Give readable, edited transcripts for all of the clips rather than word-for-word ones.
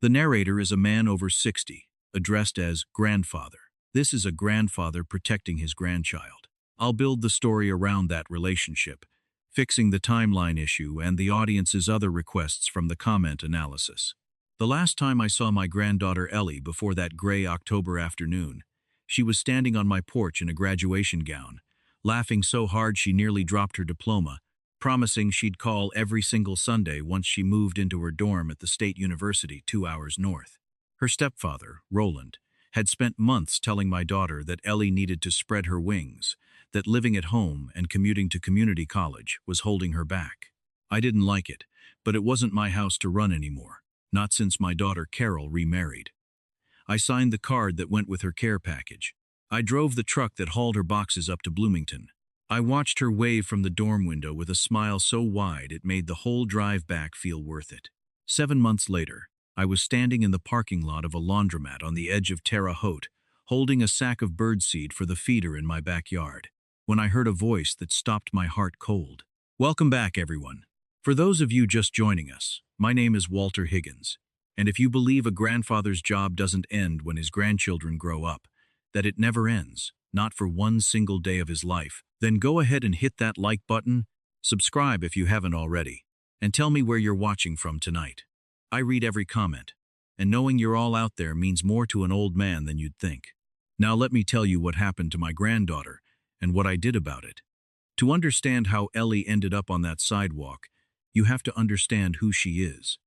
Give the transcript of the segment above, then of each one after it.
The narrator is a man over 60, addressed as grandfather. This is a grandfather protecting his grandchild. I'll build the story around that relationship, fixing the timeline issue and the audience's other requests from the comment analysis. The last time I saw my granddaughter Ellie before that gray October afternoon, she was standing on my porch in a graduation gown, laughing so hard she nearly dropped her diploma, promising she'd call every single Sunday once she moved into her dorm at the state university 2 hours north. Her stepfather, Roland, had spent months telling my daughter that Ellie needed to spread her wings, that living at home and commuting to community college was holding her back. I didn't like it, but it wasn't my house to run anymore, not since my daughter Carol remarried. I signed the card that went with her care package. I drove the truck that hauled her boxes up to Bloomington. I watched her wave from the dorm window with a smile so wide it made the whole drive back feel worth it. 7 months later, I was standing in the parking lot of a laundromat on the edge of Terre Haute, holding a sack of birdseed for the feeder in my backyard, when I heard a voice that stopped my heart cold. Welcome back, everyone. For those of you just joining us, my name is Walter Higgins, and if you believe a grandfather's job doesn't end when his grandchildren grow up, that it never ends, not for one single day of his life, then go ahead and hit that like button, subscribe if you haven't already, and tell me where you're watching from tonight. I read every comment, and knowing you're all out there means more to an old man than you'd think. Now let me tell you what happened to my granddaughter and what I did about it. To understand how Ellie ended up on that sidewalk, you have to understand who she is.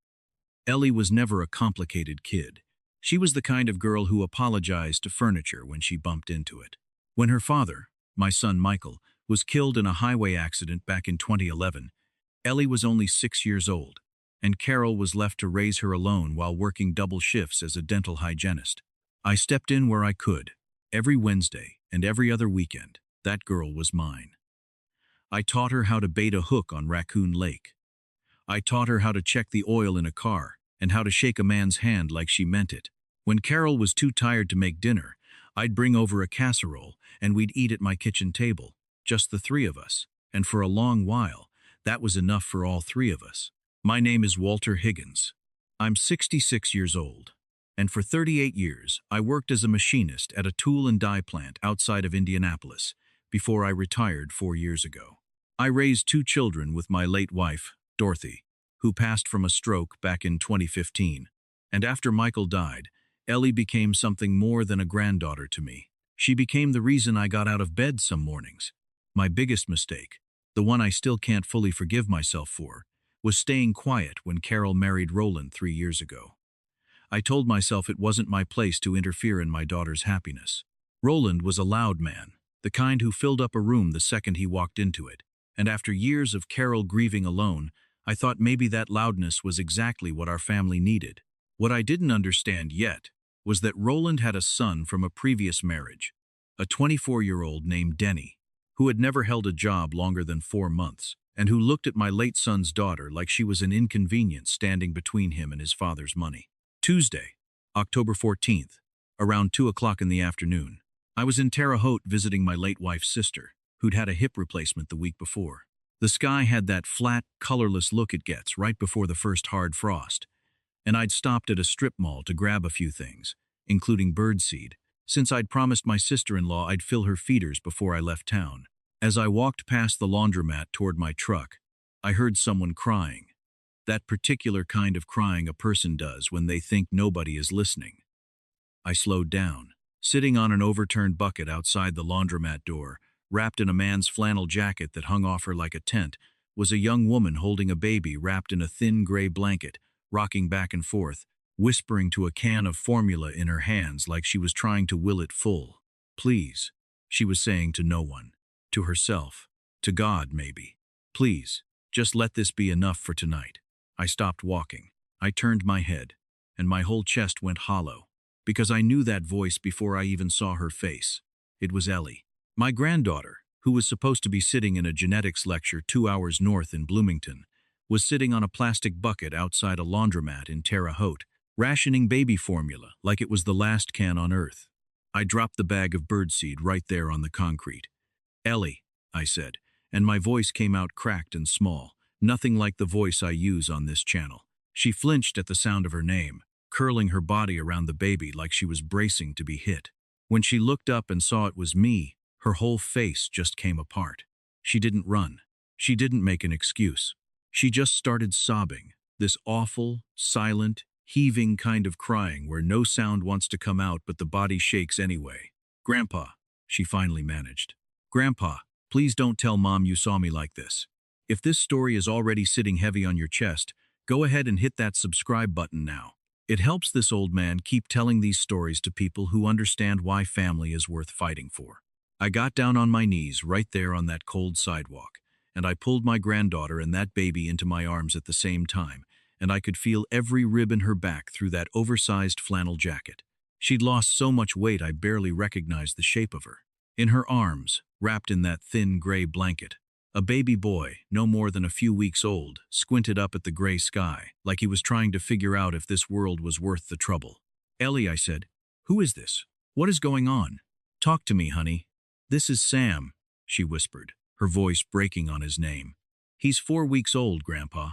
Ellie was never a complicated kid. She was the kind of girl who apologized to furniture when she bumped into it. When her father, my son Michael, was killed in a highway accident back in 2011, Ellie was only 6 years old, and Carol was left to raise her alone while working double shifts as a dental hygienist. I stepped in where I could. Every Wednesday and every other weekend, that girl was mine. I taught her how to bait a hook on Raccoon Lake. I taught her how to check the oil in a car and how to shake a man's hand like she meant it. When Carol was too tired to make dinner, I'd bring over a casserole and we'd eat at my kitchen table, just the three of us, and for a long while, that was enough for all three of us. My name is Walter Higgins. I'm 66 years old, and for 38 years, I worked as a machinist at a tool and die plant outside of Indianapolis before I retired 4 years ago. I raised 2 children with my late wife, Dorothy, who passed from a stroke back in 2015, and after Michael died, Ellie became something more than a granddaughter to me. She became the reason I got out of bed some mornings. My biggest mistake, the one I still can't fully forgive myself for, was staying quiet when Carol married Roland 3 years ago. I told myself it wasn't my place to interfere in my daughter's happiness. Roland was a loud man, the kind who filled up a room the second he walked into it, and after years of Carol grieving alone, I thought maybe that loudness was exactly what our family needed. What I didn't understand yet was that Roland had a son from a previous marriage, a 24-year-old named Denny, who had never held a job longer than 4 months, and who looked at my late son's daughter like she was an inconvenience standing between him and his father's money. Tuesday, October 14th, around 2 o'clock in the afternoon, I was in Terre Haute visiting my late wife's sister, who'd had a hip replacement the week before. The sky had that flat, colorless look it gets right before the first hard frost, and I'd stopped at a strip mall to grab a few things, including birdseed, since I'd promised my sister-in-law I'd fill her feeders before I left town. As I walked past the laundromat toward my truck, I heard someone crying. That particular kind of crying a person does when they think nobody is listening. I slowed down. Sitting on an overturned bucket outside the laundromat door, wrapped in a man's flannel jacket that hung off her like a tent, was a young woman holding a baby wrapped in a thin gray blanket, rocking back and forth, whispering to a can of formula in her hands like she was trying to will it full. Please, she was saying to no one. To herself, to God maybe. Please, just let this be enough for tonight. I stopped walking. I turned my head, and my whole chest went hollow, because I knew that voice before I even saw her face. It was Ellie, my granddaughter, who was supposed to be sitting in a genetics lecture 2 hours north in Bloomington, was sitting on a plastic bucket outside a laundromat in Terre Haute, rationing baby formula like it was the last can on earth. I dropped the bag of birdseed right there on the concrete. Ellie, I said, and my voice came out cracked and small, nothing like the voice I use on this channel. She flinched at the sound of her name, curling her body around the baby like she was bracing to be hit. When she looked up and saw it was me, her whole face just came apart. She didn't run. She didn't make an excuse. She just started sobbing, this awful, silent, heaving kind of crying where no sound wants to come out but the body shakes anyway. "Grandpa," she finally managed. "Grandpa, please don't tell Mom you saw me like this. If this story is already sitting heavy on your chest, go ahead and hit that subscribe button now. It helps this old man keep telling these stories to people who understand why family is worth fighting for." I got down on my knees right there on that cold sidewalk, and I pulled my granddaughter and that baby into my arms at the same time, and I could feel every rib in her back through that oversized flannel jacket. She'd lost so much weight I barely recognized the shape of her. In her arms, wrapped in that thin gray blanket, a baby boy, no more than a few weeks old, squinted up at the gray sky, like he was trying to figure out if this world was worth the trouble. "Ellie," I said, "who is this? What is going on? Talk to me, honey." "This is Sam," she whispered, her voice breaking on his name. "He's 4 weeks old, Grandpa.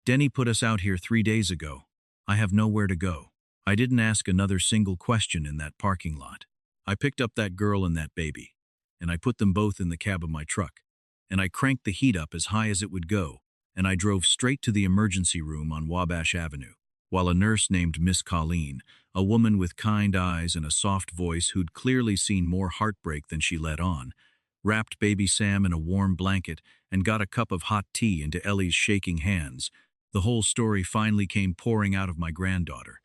Denny put us out here 3 days ago. I have nowhere to go." I didn't ask another single question in that parking lot. I picked up that girl and that baby, and I put them both in the cab of my truck, and I cranked the heat up as high as it would go, and I drove straight to the emergency room on Wabash Avenue, while a nurse named Miss Colleen, a woman with kind eyes and a soft voice who'd clearly seen more heartbreak than she let on, wrapped baby Sam in a warm blanket and got a cup of hot tea into Ellie's shaking hands. The whole story finally came pouring out of my granddaughter,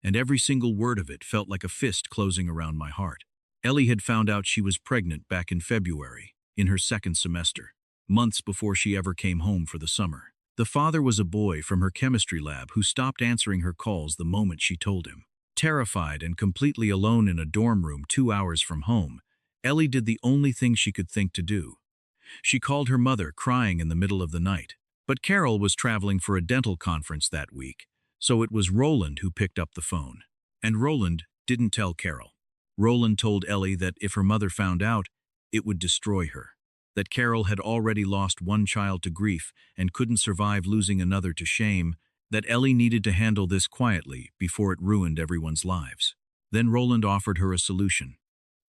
and every single word of it felt like a fist closing around my heart. Ellie had found out she was pregnant back in February, in her second semester, months before she ever came home for the summer. The father was a boy from her chemistry lab who stopped answering her calls the moment she told him. Terrified and completely alone in a dorm room 2 hours from home, Ellie did the only thing she could think to do. She called her mother, crying in the middle of the night. But Carol was traveling for a dental conference that week, so it was Roland who picked up the phone. And Roland didn't tell Carol. Roland told Ellie that if her mother found out, it would destroy her. That Carol had already lost one child to grief and couldn't survive losing another to shame, that Ellie needed to handle this quietly before it ruined everyone's lives. Then Roland offered her a solution.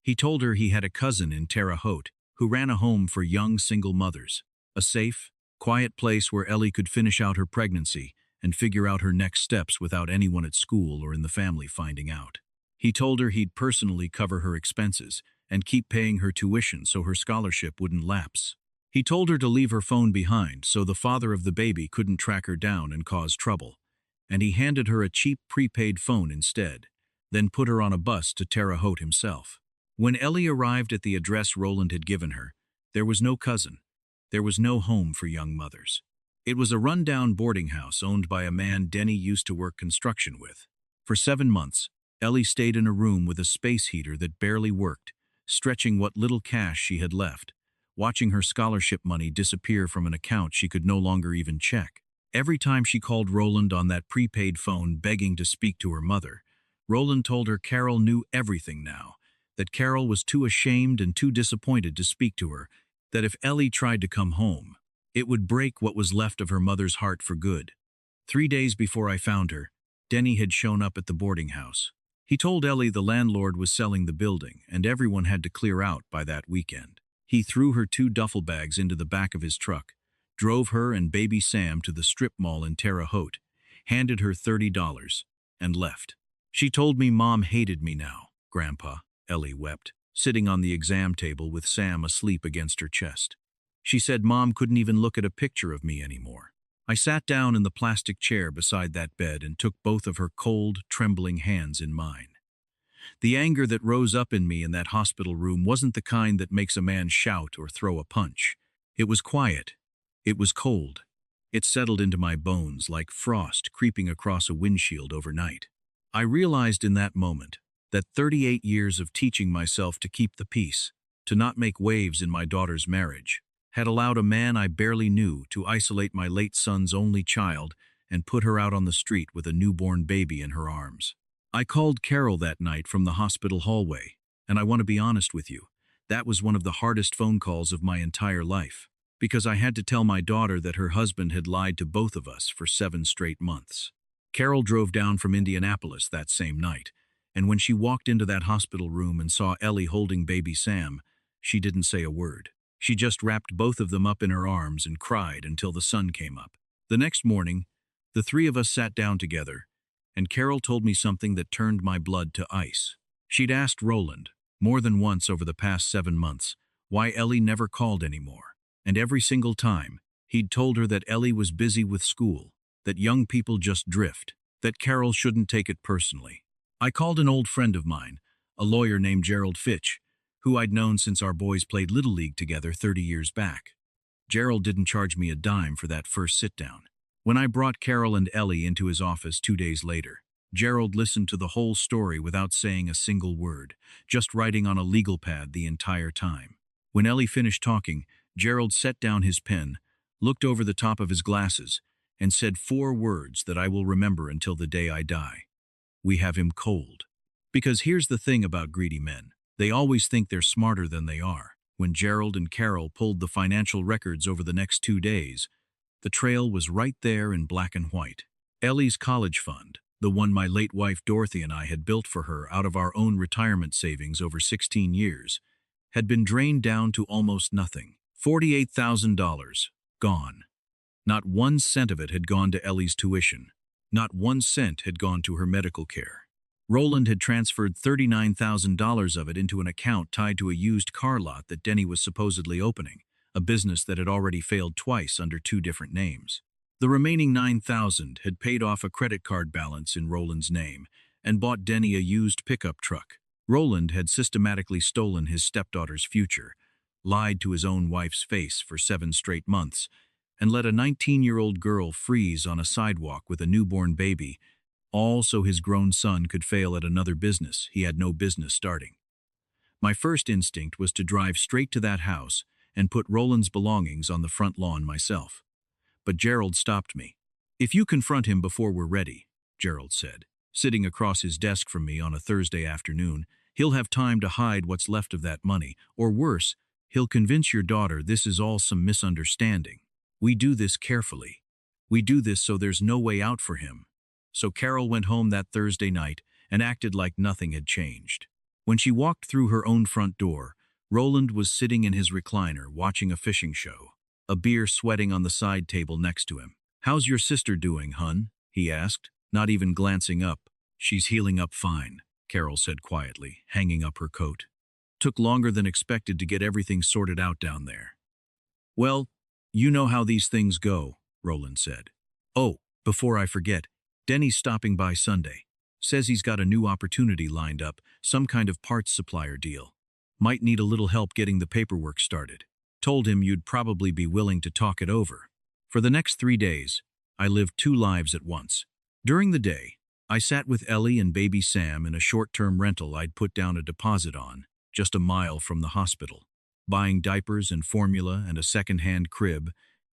He told her he had a cousin in Terre Haute who ran a home for young single mothers, a safe, quiet place where Ellie could finish out her pregnancy and figure out her next steps without anyone at school or in the family finding out. He told her he'd personally cover her expenses and keep paying her tuition so her scholarship wouldn't lapse. He told her to leave her phone behind so the father of the baby couldn't track her down and cause trouble, and he handed her a cheap prepaid phone instead, then put her on a bus to Terre Haute himself. When Ellie arrived at the address Roland had given her, there was no cousin. There was no home for young mothers. It was a rundown boarding house owned by a man Denny used to work construction with. For 7 months, Ellie stayed in a room with a space heater that barely worked, stretching what little cash she had left, watching her scholarship money disappear from an account she could no longer even check. Every time she called Roland on that prepaid phone begging to speak to her mother, Roland told her Carol knew everything now, that Carol was too ashamed and too disappointed to speak to her, that if Ellie tried to come home, it would break what was left of her mother's heart for good. 3 days before I found her, Denny had shown up at the boarding house. He told Ellie the landlord was selling the building and everyone had to clear out by that weekend. He threw her 2 duffel bags into the back of his truck, drove her and baby Sam to the strip mall in Terre Haute, handed her $30, and left. "She told me Mom hated me now, Grandpa," Ellie wept, sitting on the exam table with Sam asleep against her chest. "She said Mom couldn't even look at a picture of me anymore." I sat down in the plastic chair beside that bed and took both of her cold, trembling hands in mine. The anger that rose up in me in that hospital room wasn't the kind that makes a man shout or throw a punch. It was quiet. It was cold. It settled into my bones like frost creeping across a windshield overnight. I realized in that moment that 38 years of teaching myself to keep the peace, to not make waves in my daughter's marriage, had allowed a man I barely knew to isolate my late son's only child and put her out on the street with a newborn baby in her arms. I called Carol that night from the hospital hallway, and I want to be honest with you, that was one of the hardest phone calls of my entire life, because I had to tell my daughter that her husband had lied to both of us for 7 straight months. Carol drove down from Indianapolis that same night, and when she walked into that hospital room and saw Ellie holding baby Sam, she didn't say a word. She just wrapped both of them up in her arms and cried until the sun came up. The next morning, the three of us sat down together, and Carol told me something that turned my blood to ice. She'd asked Roland, more than once over the past 7 months, why Ellie never called anymore. And every single time, he'd told her that Ellie was busy with school, that young people just drift, that Carol shouldn't take it personally. I called an old friend of mine, a lawyer named Gerald Fitch, who I'd known since our boys played Little League together 30 years back. Gerald didn't charge me a dime for that first sit-down. When I brought Carol and Ellie into his office 2 days later, Gerald listened to the whole story without saying a single word, just writing on a legal pad the entire time. When Ellie finished talking, Gerald set down his pen, looked over the top of his glasses, and said 4 words that I will remember until the day I die. We have him cold. Because here's the thing about greedy men. They always think they're smarter than they are. When Gerald and Carol pulled the financial records over the next 2 days, the trail was right there in black and white. Ellie's college fund, the one my late wife Dorothy and I had built for her out of our own retirement savings over 16 years, had been drained down to almost nothing. $48,000 gone. Not 1 cent of it had gone to Ellie's tuition. Not 1 cent had gone to her medical care. Roland had transferred $39,000 of it into an account tied to a used car lot that Denny was supposedly opening, a business that had already failed twice under 2 different names. The remaining $9,000 had paid off a credit card balance in Roland's name and bought Denny a used pickup truck. Roland had systematically stolen his stepdaughter's future, lied to his own wife's face for 7 straight months, and let a 19-year-old girl freeze on a sidewalk with a newborn baby, all so his grown son could fail at another business he had no business starting. My first instinct was to drive straight to that house and put Roland's belongings on the front lawn myself. But Gerald stopped me. "If you confront him before we're ready," Gerald said, sitting across his desk from me on a Thursday afternoon, "he'll have time to hide what's left of that money, or worse, he'll convince your daughter this is all some misunderstanding. We do this carefully. We do this so there's no way out for him." So Carol went home that Thursday night and acted like nothing had changed. When she walked through her own front door, Roland was sitting in his recliner watching a fishing show, a beer sweating on the side table next to him. "How's your sister doing, hun?" he asked, not even glancing up. "She's healing up fine," Carol said quietly, hanging up her coat. "Took longer than expected to get everything sorted out down there." "Well, you know how these things go," Roland said. "Oh, before I forget, Denny's stopping by Sunday. Says he's got a new opportunity lined up, some kind of parts supplier deal. Might need a little help getting the paperwork started. Told him you'd probably be willing to talk it over." For the next 3 days, I lived 2 lives at once. During the day, I sat with Ellie and baby Sam in a short-term rental I'd put down a deposit on, just a mile from the hospital, buying diapers and formula and a second-hand crib,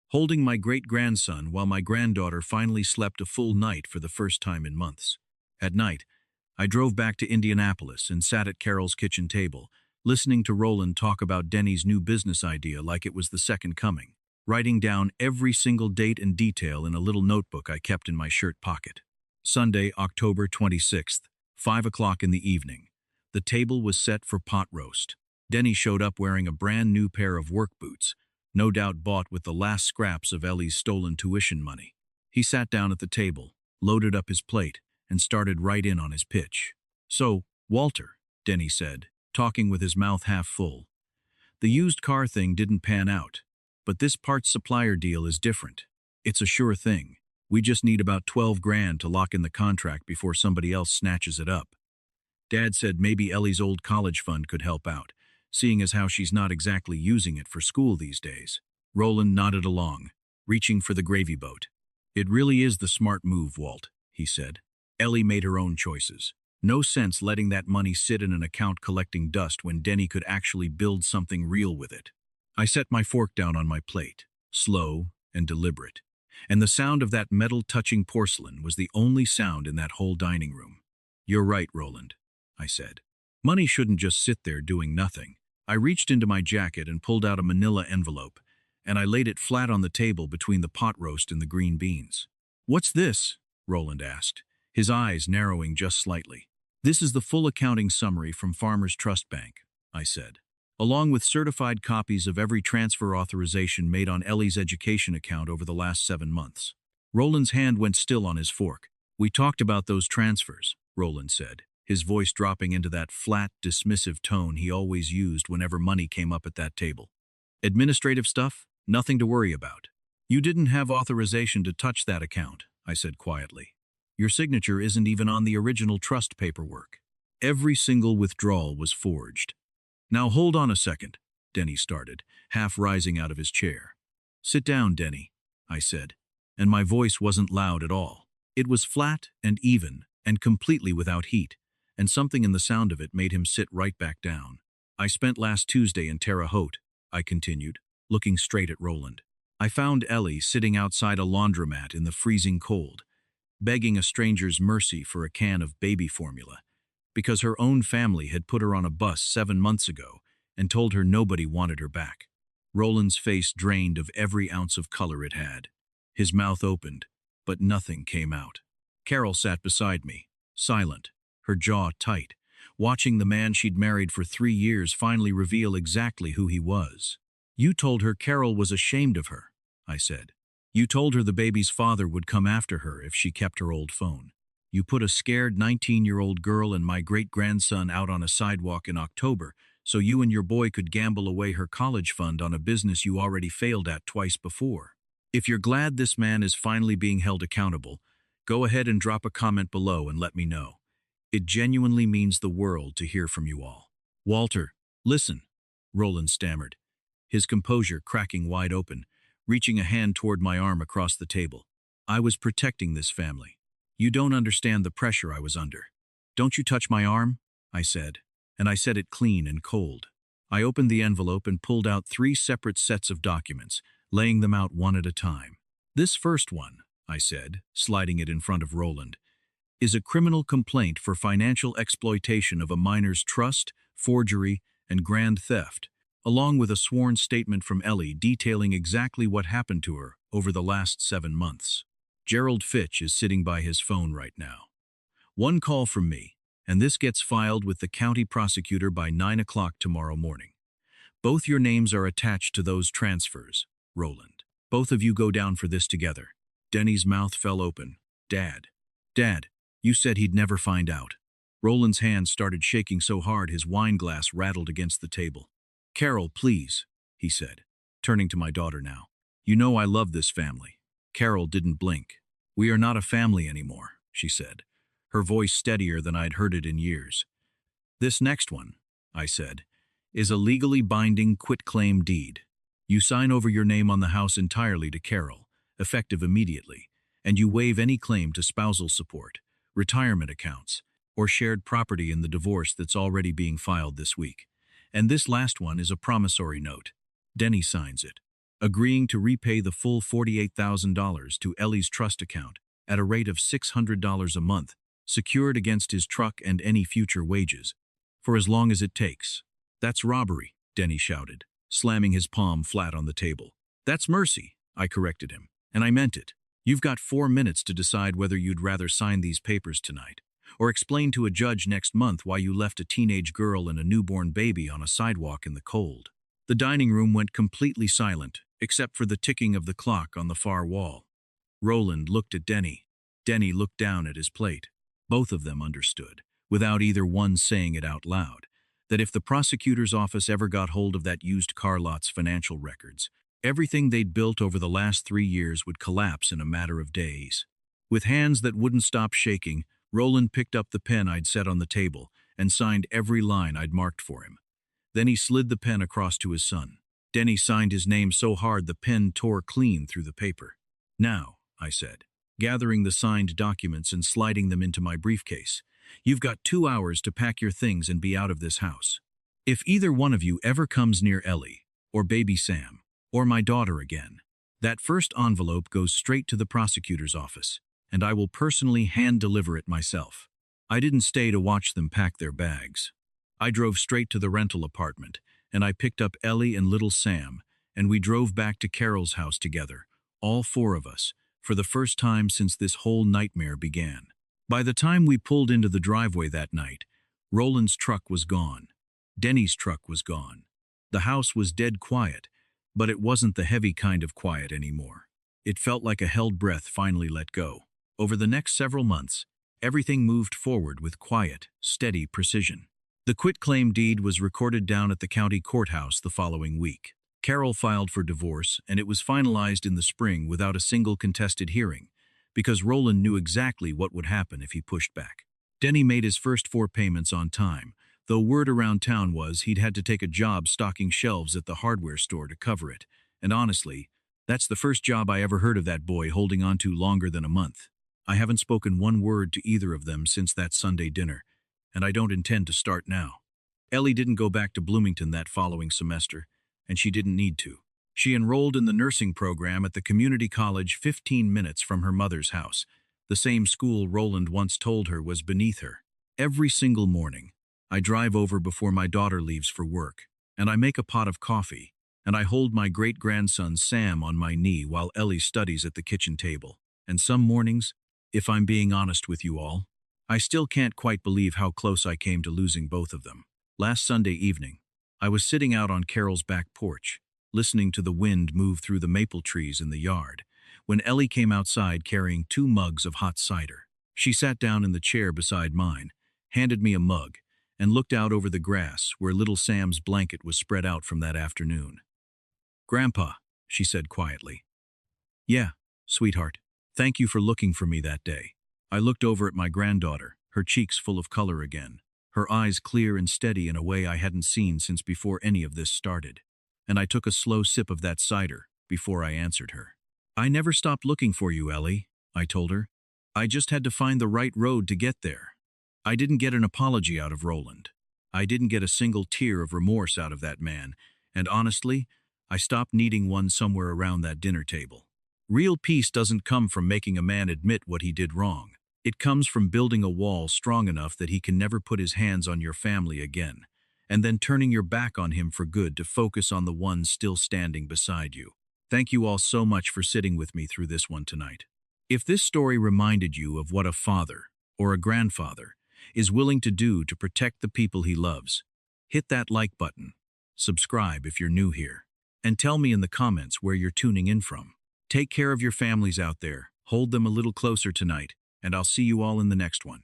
holding my great-grandson while my granddaughter finally slept a full night for the first time in months. At night, I drove back to Indianapolis and sat at Carol's kitchen table, listening to Roland talk about Denny's new business idea like it was the second coming, writing down every single date and detail in a little notebook I kept in my shirt pocket. Sunday, October 26th, 5 o'clock in the evening. The table was set for pot roast. Denny showed up wearing a brand new pair of work boots, no doubt bought with the last scraps of Ellie's stolen tuition money. He sat down at the table, loaded up his plate, and started right in on his pitch. "So, Walter," Denny said, talking with his mouth half full, "the used car thing didn't pan out, but this parts supplier deal is different. It's a sure thing. We just need about 12 grand to lock in the contract before somebody else snatches it up. Dad said maybe Ellie's old college fund could help out, seeing as how she's not exactly using it for school these days." Roland nodded along, reaching for the gravy boat. "It really is the smart move, Walt," he said. "Ellie made her own choices. No sense letting that money sit in an account collecting dust when Denny could actually build something real with it." I set my fork down on my plate, slow and deliberate, and the sound of that metal touching porcelain was the only sound in that whole dining room. "You're right, Roland," I said. "Money shouldn't just sit there doing nothing." I reached into my jacket and pulled out a manila envelope, and I laid it flat on the table between the pot roast and the green beans. "What's this?" Roland asked, his eyes narrowing just slightly. This is the full accounting summary from Farmers Trust Bank, I said, along with certified copies of every transfer authorization made on Ellie's education account over the last 7 months. Roland's hand went still on his fork. We talked about those transfers, Roland said, his voice dropping into that flat, dismissive tone he always used whenever money came up at that table. Administrative stuff? Nothing to worry about. You didn't have authorization to touch that account, I said quietly. Your signature isn't even on the original trust paperwork. Every single withdrawal was forged. Now hold on a second, Denny started, half rising out of his chair. Sit down, Denny, I said, and my voice wasn't loud at all. It was flat and even and completely without heat, and something in the sound of it made him sit right back down. I spent last Tuesday in Terre Haute, I continued, looking straight at Roland. I found Ellie sitting outside a laundromat in the freezing cold, begging a stranger's mercy for a can of baby formula, because her own family had put her on a bus 7 months ago and told her nobody wanted her back. Roland's face drained of every ounce of color it had. His mouth opened, but nothing came out. Carol sat beside me, silent, her jaw tight, watching the man she'd married for 3 years finally reveal exactly who he was. You told her Carol was ashamed of her, I said. You told her the baby's father would come after her if she kept her old phone. You put a scared 19-year-old girl and my great-grandson out on a sidewalk in October so you and your boy could gamble away her college fund on a business you already failed at twice before. If you're glad this man is finally being held accountable, go ahead and drop a comment below and let me know. It genuinely means the world to hear from you all. Walter, listen, Roland stammered, his composure cracking wide open, reaching a hand toward my arm across the table. I was protecting this family. You don't understand the pressure I was under. Don't you touch my arm, I said, and I said it clean and cold. I opened the envelope and pulled out 3 separate sets of documents, laying them out one at a time. This first one, I said, sliding it in front of Roland, is a criminal complaint for financial exploitation of a minor's trust, forgery, and grand theft, along with a sworn statement from Ellie detailing exactly what happened to her over the last 7 months. Gerald Fitch is sitting by his phone right now. 1 call from me, and this gets filed with the county prosecutor by 9 o'clock tomorrow morning. Both your names are attached to those transfers, Roland. Both of you go down for this together. Denny's mouth fell open. Dad, you said he'd never find out. Roland's hands started shaking so hard his wine glass rattled against the table. Carol, please, he said, turning to my daughter now. You know I love this family. Carol didn't blink. We are not a family anymore, she said, her voice steadier than I'd heard it in years. This next one, I said, is a legally binding quitclaim deed. You sign over your name on the house entirely to Carol, effective immediately, and you waive any claim to spousal support, retirement accounts, or shared property in the divorce that's already being filed this week. And this last one is a promissory note. Denny signs it, agreeing to repay the full $48,000 to Ellie's trust account at a rate of $600 a month, secured against his truck and any future wages, for as long as it takes. That's robbery, Denny shouted, slamming his palm flat on the table. That's mercy, I corrected him, and I meant it. You've got 4 minutes to decide whether you'd rather sign these papers tonight, or explain to a judge next month why you left a teenage girl and a newborn baby on a sidewalk in the cold. The dining room went completely silent, except for the ticking of the clock on the far wall. Roland looked at Denny. Denny looked down at his plate. Both of them understood, without either one saying it out loud, that if the prosecutor's office ever got hold of that used car lot's financial records, everything they'd built over the last 3 years would collapse in a matter of days. With hands that wouldn't stop shaking, Roland picked up the pen I'd set on the table and signed every line I'd marked for him. Then he slid the pen across to his son. Denny signed his name so hard the pen tore clean through the paper. Now, I said, gathering the signed documents and sliding them into my briefcase, you've got 2 hours to pack your things and be out of this house. If either one of you ever comes near Ellie, or baby Sam, or my daughter again, that first envelope goes straight to the prosecutor's office, and I will personally hand-deliver it myself. I didn't stay to watch them pack their bags. I drove straight to the rental apartment, and I picked up Ellie and little Sam, and we drove back to Carol's house together, all 4 of us, for the first time since this whole nightmare began. By the time we pulled into the driveway that night, Roland's truck was gone. Denny's truck was gone. The house was dead quiet, but it wasn't the heavy kind of quiet anymore. It felt like a held breath finally let go. Over the next several months, everything moved forward with quiet, steady precision. The quitclaim deed was recorded down at the county courthouse the following week. Carol filed for divorce, and it was finalized in the spring without a single contested hearing, because Roland knew exactly what would happen if he pushed back. Denny made his first 4 payments on time, though word around town was he'd had to take a job stocking shelves at the hardware store to cover it, and honestly, that's the first job I ever heard of that boy holding on to longer than a month. I haven't spoken one word to either of them since that Sunday dinner, and I don't intend to start now. Ellie didn't go back to Bloomington that following semester, and she didn't need to. She enrolled in the nursing program at the community college 15 minutes from her mother's house, the same school Roland once told her was beneath her. Every single morning, I drive over before my daughter leaves for work, and I make a pot of coffee, and I hold my great-grandson Sam on my knee while Ellie studies at the kitchen table. And some mornings, if I'm being honest with you all, I still can't quite believe how close I came to losing both of them. Last Sunday evening, I was sitting out on Carol's back porch, listening to the wind move through the maple trees in the yard, when Ellie came outside carrying 2 mugs of hot cider. She sat down in the chair beside mine, handed me a mug, and looked out over the grass where little Sam's blanket was spread out from that afternoon. "Grandpa," she said quietly. "Yeah, sweetheart. Thank you for looking for me that day." I looked over at my granddaughter, her cheeks full of color again, her eyes clear and steady in a way I hadn't seen since before any of this started. And I took a slow sip of that cider before I answered her. "I never stopped looking for you, Ellie," I told her. "I just had to find the right road to get there. I didn't get an apology out of Roland. I didn't get a single tear of remorse out of that man, and honestly, I stopped needing one somewhere around that dinner table. Real peace doesn't come from making a man admit what he did wrong. It comes from building a wall strong enough that he can never put his hands on your family again, and then turning your back on him for good to focus on the one still standing beside you." Thank you all so much for sitting with me through this one tonight. If this story reminded you of what a father, or a grandfather, is willing to do to protect the people he loves, hit that like button, subscribe if you're new here, and tell me in the comments where you're tuning in from. Take care of your families out there, hold them a little closer tonight, and I'll see you all in the next one.